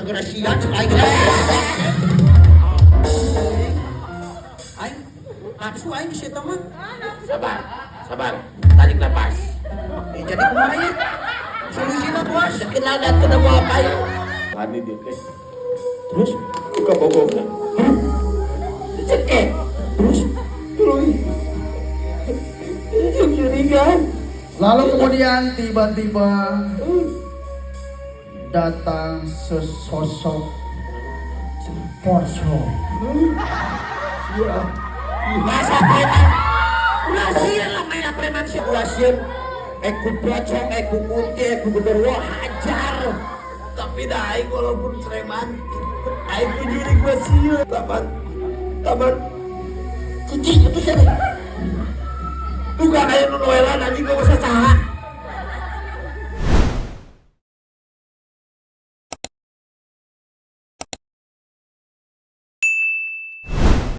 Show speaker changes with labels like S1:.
S1: gerasian sekali. Aing nafsu aing sih teman.
S2: Sabar, sabar. Tarik nafas.
S1: Jadi kumaha solusinya bos?
S2: Kenal dan kena mau apa ya? Tadi dia teh. Terus buka boboknya. Cekek. Terus curiga.
S3: Lalu kemudian tiba-tiba datang sesosok pocong.
S2: Masa preman. Ulasieun lah main preman sih ulasieun. Aku pocong, aku kunti, aku genderuwo hajar. Tapi dah aing walaupun preman, aing juri gua sieun. Taman. Cicing itu siapa? Bukan aya nu noelan anjing gak usah saha.